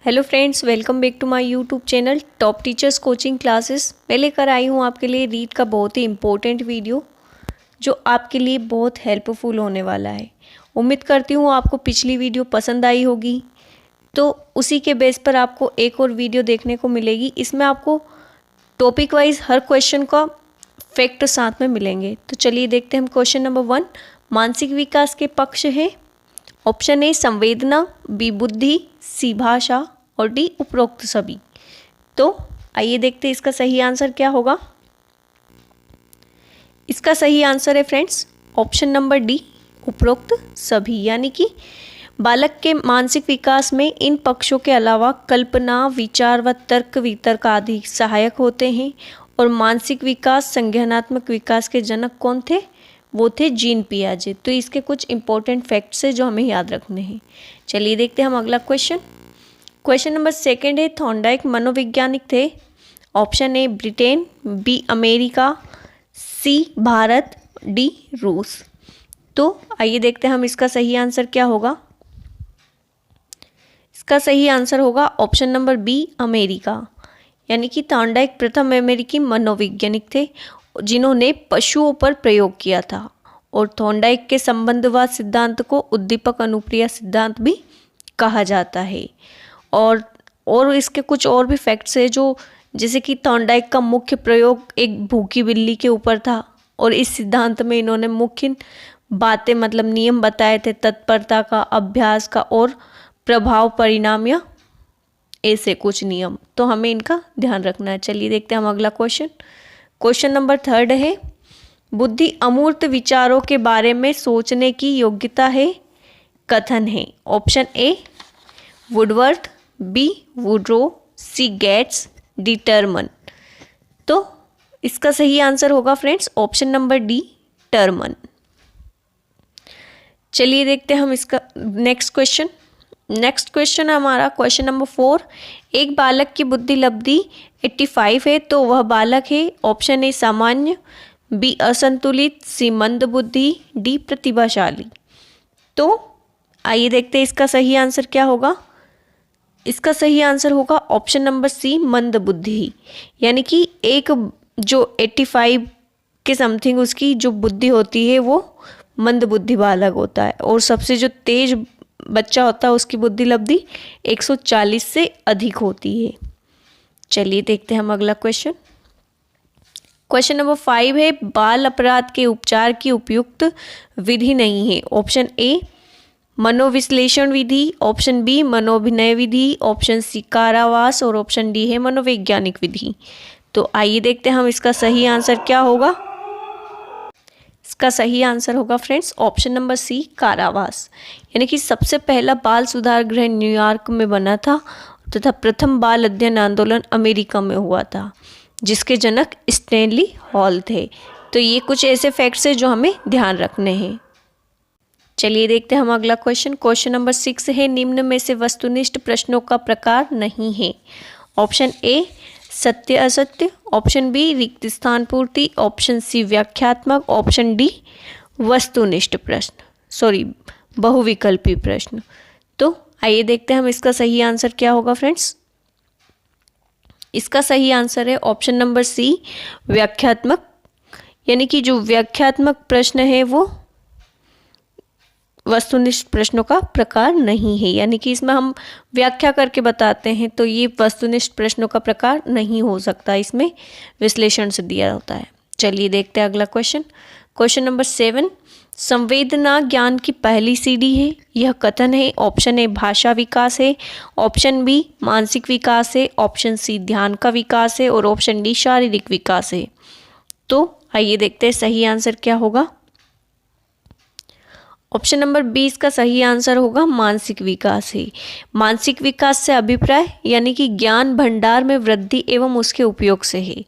Hello friends, welcome back to my YouTube channel top teachers coaching classes. मैं लेकर आई हूँ आपके लिए रीड का बहुत ही इम्पोर्टेंट वीडियो जो आपके लिए बहुत हेल्पफुल होने वाला है। उम्मीद करती हूँ आपको पिछली वीडियो पसंद आई होगी, तो उसी के बेस पर आपको एक और वीडियो देखने को मिलेगी। इसमें आपको टॉपिक वाइज हर क्वेश्चन का फैक्ट साथ में मिलेंगे। तो चलिए देखते हैं हम क्वेश्चन नंबर 1। मानसिक विकास के पक्ष है। ऑप्शन ए संवेदना, बी बुद्धि, सी भाषा और डी उपरोक्त सभी। तो आइए देखते हैं इसका सही आंसर क्या होगा। इसका सही आंसर है फ्रेंड्स ऑप्शन नंबर डी, उपरोक्त सभी। यानी कि बालक के मानसिक विकास में इन पक्षों के अलावा कल्पना, विचार व तर्क वितर्क आदि सहायक होते हैं। और मानसिक विकास, संज्ञानात्मक विकास के जनक कौन थे? वो थे जीन पियाजे। तो इसके कुछ इंपॉर्टेंट फैक्ट्स है जो हमें याद रखने हैं। चलिए देखते हैं हम अगला क्वेश्चन। क्वेश्चन नंबर 2 है, थॉर्नडाइक मनोवैज्ञानिक थे। Option A Britain, B America, C Bharat, D रूस। तो आइए देखते हैं हम इसका सही आंसर क्या होगा। इसका सही आंसर होगा ऑप्शन नंबर बी अमेरिका। यानी कि थॉर्नडाइक प्रथम अमेरिकी मनोवैज्ञानिक थे जिन्होंने पशुओं पर प्रयोग किया था। और थॉर्नडाइक के संबंधवाद सिद्धांत को उद्दीपक अनुक्रिया सिद्धांत भी कहा जाता है। और इसके कुछ और भी फैक्ट्स है जो, जैसे कि थॉर्नडाइक का मुख्य प्रयोग एक भूखी बिल्ली के ऊपर था। और इस सिद्धांत में इन्होंने मुख्य बातें मतलब नियम बताए थे, तत्परता का, अभ्यास का और प्रभाव परिणाम या ऐसे कुछ नियम। तो हमें इनका ध्यान रखना है। चलिए देखते हैं हम अगला क्वेश्चन। क्वेश्चन नंबर 3 है, बुद्धि अमूर्त विचारों के बारे में सोचने की योग्यता है। कथन है। Option A Woodworth, B Woodrow, C Gates, D Terman. तो इसका सही आंसर होगा friends option number D Terman. चलिए देखते हैं हम इसका नेक्स्ट क्वेश्चन। नेक्स्ट क्वेश्चन है हमारा क्वेश्चन नंबर 4। एक बालक की बुद्धि लब्धि 85 है तो वह बालक है। ऑप्शन ए सामान्य, बी असंतुलित, सी मंद बुद्धि, डी प्रतिभाशाली। तो आइए देखते हैं इसका सही आंसर क्या होगा। इसका सही आंसर होगा ऑप्शन नंबर सी मंद बुद्धि। यानी कि एक जो 85 के समथिंग उसकी जो बुद्धि होती है वो मंद बुद्धि बालक होता है। और सबसे जो तेज बच्चा होता है उसकी बुद्धि लब्धि 140 से अधिक होती है। चलिए देखते हैं हम अगला क्वेश्चन। क्वेश्चन नंबर 5 है, बाल अपराध के उपचार की उपयुक्त विधि नहीं है। ऑप्शन ए मनोविश्लेषण विधि, ऑप्शन बी मनोभिनय विधि, ऑप्शन सी कारावास और ऑप्शन डी है मनोवैज्ञानिक विधि। तो आइए देखते हैं हम इसका सही आंसर क्या होगा। इसका सही आंसर होगा फ्रेंड्स ऑप्शन नंबर सी कारावास। यानी कि सबसे पहला बाल सुधार गृह न्यूयॉर्क में बना था तथा प्रथम बाल अध्ययन आंदोलन अमेरिका में हुआ था जिसके जनक स्टैनली हॉल थे। तो ये कुछ ऐसे फैक्ट्स हैं जो हमें ध्यान रखने हैं। चलिए देखते हैं हम अगला क्वेश्चन। क्वेश्चन नंबर 6 है, निम्न में से वस्तुनिष्ठ प्रश्नों का प्रकार नहीं है। ऑप्शन ए सत्य असत्य, ऑप्शन बी रिक्त स्थान पूर्ति, ऑप्शन सी व्याख्यात्मक, ऑप्शन डी वस्तुनिष्ठ प्रश्न, बहुविकल्पी प्रश्न। तो आइए देखते हैं हम इसका सही आंसर क्या होगा फ्रेंड्स। इसका सही आंसर है ऑप्शन नंबर सी व्याख्यात्मक। यानी कि जो व्याख्यात्मक प्रश्न है वो वस्तुनिष्ठ प्रश्नों का प्रकार नहीं है। यानी कि इसमें हम व्याख्या करके बताते हैं तो ये वस्तुनिष्ठ प्रश्नों का प्रकार नहीं हो सकता, इसमें विश्लेषण से दिया होता है। चलिए देखते हैं अगला क्वेश्चन। क्वेश्चन नंबर 7, संवेदना ज्ञान की पहली सीढ़ी है। यह कथन है। ऑप्शन ए भाषा विकास है, ऑप्शन बी मानसिक विकास है, ऑप्शन सी ध्यान का विकास है और ऑप्शन डी शारीरिक विकास है। तो आइए देखते हैं सही आंसर क्या होगा। ऑप्शन नंबर 20 का सही आंसर होगा मानसिक विकास है। मानसिक विकास से अभिप्राय यानी कि ज्ञान भंडार में वृद्धि एवं उसके उपयोग से है।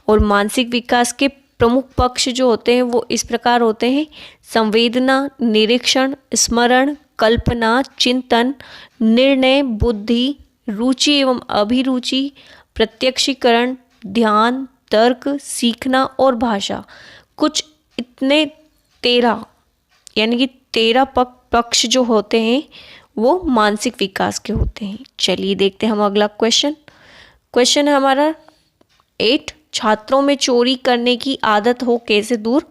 और मानसिक विकास के प्रमुख पक्ष जो होते हैं वो इस प्रकार होते हैं: संवेदना, निरीक्षण, स्मरण, कल्पना, चिंतन, निर्णय, बुद्धि, रुचि एवं अभिरुचि, प्रत्यक्षीकरण, ध्यान, तर्क, सीखना और भाषा। कुछ इतने 13 यानी कि 13 पक्ष जो होते हैं वो मानसिक विकास के होते हैं। चलिए देखते हैं हम अगला क्वेश्चन। क्वेश्चन है हमारा 8, छात्रों में चोरी करने की आदत हो कैसे दूर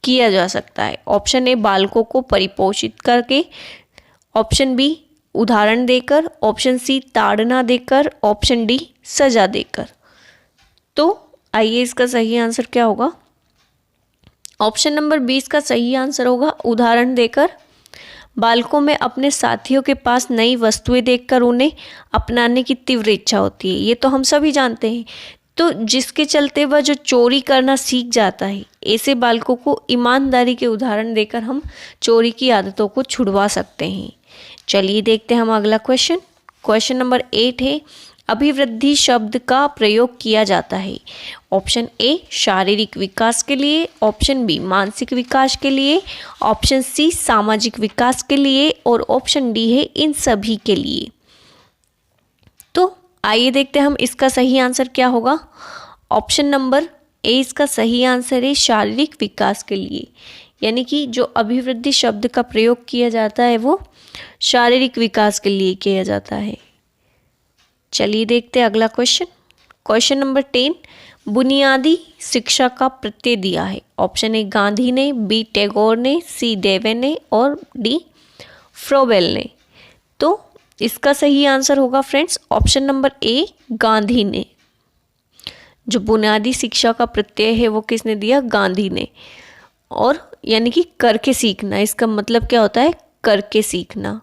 किया जा सकता है। ऑप्शन ए बालकों को परिपोषित करके, ऑप्शन बी उदाहरण देकर, ऑप्शन सी ताड़ना देकर, ऑप्शन डी सजा देकर। तो आइए इसका सही आंसर क्या होगा। ऑप्शन नंबर 20 का सही आंसर होगा उदाहरण देकर। बालकों में अपने साथियों के पास नई वस्तुएं देखकर उन्हें अपनाने की तीव्र इच्छा होती है, ये तो हम सभी जानते हैं। तो जिसके चलते वह जो चोरी करना सीख जाता है, ऐसे बालकों को ईमानदारी के उदाहरण देकर हम चोरी की आदतों को छुड़वा सकते हैं। चलिए देखते हैं हम अगला क्वेश्चन। क्वेश्चन नंबर 8 है, अभिवृद्धि शब्द का प्रयोग किया जाता है। ऑप्शन ए शारीरिक विकास के लिए, ऑप्शन बी मानसिक विकास के लिए, ऑप्शन सी सामाजिक विकास के लिए और ऑप्शन डी है इन सभी के लिए। तो आइए देखते हैं हम इसका सही आंसर क्या होगा। ऑप्शन नंबर ए इसका सही आंसर है शारीरिक विकास के लिए, यानी कि जो अभिवृद्धि शब्द का प्रयोग किया जाता है वो शारीरिक विकास के लिए किया जाता है। चलिए देखते हैं अगला क्वेश्चन। क्वेश्चन नंबर 10, बुनियादी शिक्षा का प्रत्यय दिया है। ऑप्शन ए गांधी ने, बी टैगोर ने, सी डेवे ने और डी फ्रोबेल ने। तो इसका सही आंसर होगा friends option number A Gandhi ने। जो बुनियादी शिक्षा का प्रत्यय है वो किसने दिया, गांधी ने। और यानी कि करके सीखना, इसका मतलब क्या होता है, करके सीखना।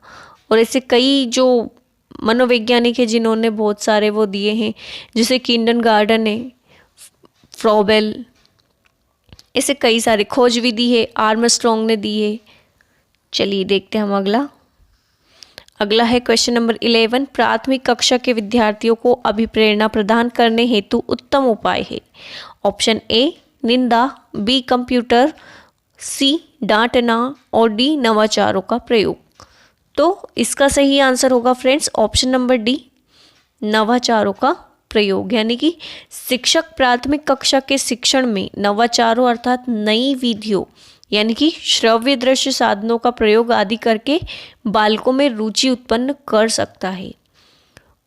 और ऐसे कई जो मनोवैज्ञानिक है जिन्होंने बहुत सारे वो दिए हैं, जैसे किंडरगार्टन है, फ्रोबेल, ऐसे कई सारे खोज विधि है, आर्मस्ट्रॉन्ग ने दी है। चलिए देखते हैं हम अगला है क्वेश्चन नंबर 11, प्राथमिक कक्षा के विद्यार्थियों को अभिप्रेरणा प्रदान करने हेतु उत्तम उपाय है। ऑप्शन ए निंदा, बी कंप्यूटर, सी डांटना और डी नवाचारों का प्रयोग। तो इसका सही आंसर होगा फ्रेंड्स ऑप्शन नंबर डी नवाचारों का प्रयोग, यानी कि शिक्षक प्राथमिक कक्षा के शिक्षण में नवाचारों अर्थात नई विधियों यानी कि श्रव्य दृश्य साधनों का प्रयोग आदि करके बालकों में रुचि उत्पन्न कर सकता है।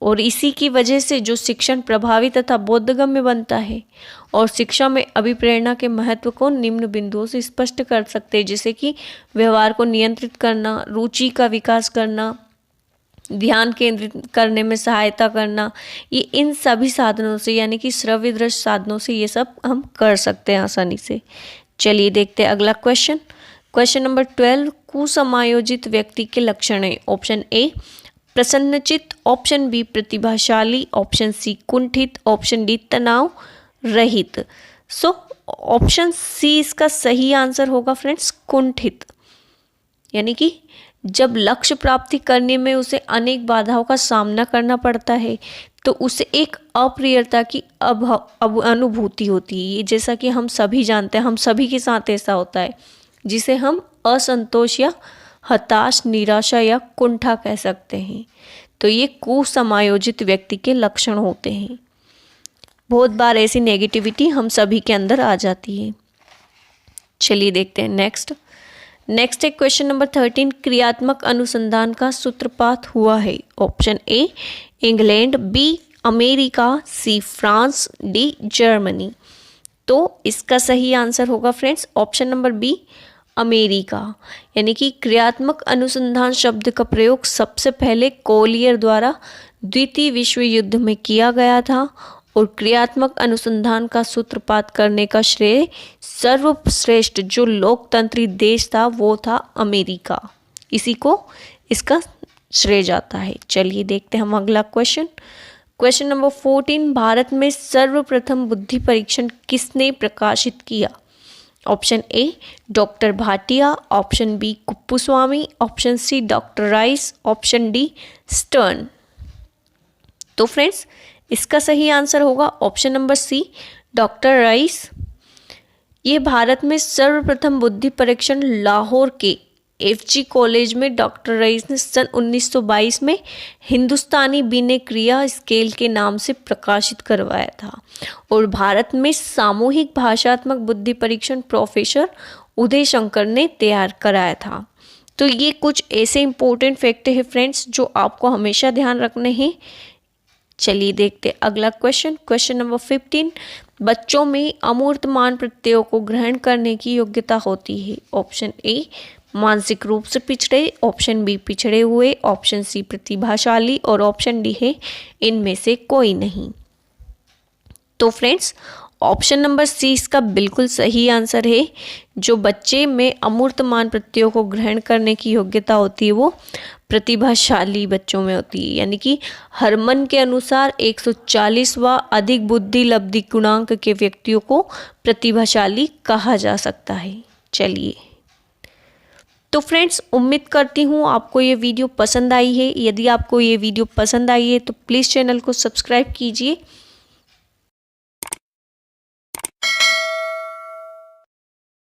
और इसी की वजह से जो शिक्षण प्रभावी तथा बोधगम्य बनता है और शिक्षा में अभिप्रेरणा के महत्व को निम्न बिंदुओं से स्पष्ट कर सकते हैं, जैसे कि व्यवहार को नियंत्रित करना, रुचि का विकास करना, ध्यान केंद्रित करने में सहायता करना। ये इन सभी साधनों से यानी कि श्रव्य दृश्य साधनों से ये सब हम कर सकते हैं आसानी से। चलिए देखते हैं अगला क्वेश्चन। क्वेश्चन नंबर 12, कुसमायोजित व्यक्ति के लक्षण है। ऑप्शन ए प्रसन्नचित्त, ऑप्शन बी प्रतिभाशाली, ऑप्शन सी कुंठित, ऑप्शन डी तनाव रहित। सो ऑप्शन सी इसका सही आंसर होगा फ्रेंड्स कुंठित, यानी कि जब लक्ष्य प्राप्ति करने में उसे अनेक बाधाओं का सामना करना पड़ता है तो उसे एक अप्रियता की अनुभूति होती है। ये जैसा कि हम सभी जानते हैं, हम सभी के साथ ऐसा होता है, जिसे हम असंतोष या हताश, निराशा या कुंठा कह सकते हैं। तो ये कुसमायोजित व्यक्ति के लक्षण होते हैं। बहुत बार ऐसी नेगेटिविटी हम सभी के अंदर आ जाती है। चलिए देखते हैं नेक्स्ट है क्वेश्चन नंबर 13, क्रियात्मक अनुसंधान का सूत्रपात हुआ है। Option A England, B America, C France, D Germany. तो इसका सही आंसर होगा friends option number B America, यानी कि क्रियात्मक अनुसंधान शब्द का प्रयोग सबसे पहले कोलियर द्वारा द्वितीय विश्व युद्ध में किया गया था और क्रियात्मक अनुसंधान का सूत्रपात करने का श्रेय सर्वश्रेष्ठ जो लोकतंत्री देश था वो था अमेरिका, इसी को इसका श्रेय जाता है। चलिए देखते हैं हम अगला क्वेश्चन नंबर 14, भारत में सर्वप्रथम बुद्धि परीक्षण किसने प्रकाशित किया। Option A doctor Bhatia, option B Kuppuswamy, option C doctor Rice, option D Stern. तो फ्रेंड्स इसका सही आंसर होगा option number C doctor Rice. ये भारत में सर्वप्रथम बुद्धि परीक्षण लाहौर के एफजी कॉलेज में डॉक्टर रईस ने सन 1922 में हिंदुस्तानी बिने क्रिया स्केल के नाम से प्रकाशित करवाया था और भारत में सामूहिक भाषात्मक बुद्धि परीक्षण प्रोफेसर उदय शंकर ने तैयार कराया था। तो ये कुछ ऐसे इंपॉर्टेंट फैक्ट है फ्रेंड्स जो आपको हमेशा ध्यान रखने हैं। चलिए देखते हैं अगला क्वेश्चन। क्वेश्चन नंबर 15, बच्चों में अमूर्तमान प्रत्ययों को ग्रहण करने की योग्यता होती है। ऑप्शन ए मानसिक रूप से पिछड़े, ऑप्शन बी पिछड़े हुए, ऑप्शन सी प्रतिभाशाली और ऑप्शन डी है इनमें से कोई नहीं। तो फ्रेंड्स ऑप्शन नंबर सी इसका बिल्कुल सही आंसर है। जो बच्चे में अमूर्तमान प्रत्ययों को ग्रहण करने की योग्यता होती है वो प्रतिभाशाली बच्चों में होती है। यानी कि हरमन के अनुसार 140वां अधिक बुद्धि लब्धि गुणांक के व्यक्तियों को प्रतिभाशाली कहा जा सकता है। चलिए, तो फ्रेंड्स उम्मीद करती हूँ आपको ये वीडियो पसंद आई है। यदि आपको ये वीडियो पसंद आई है तो प्लीज़ चैनल को सब्सक्राइब कीजिए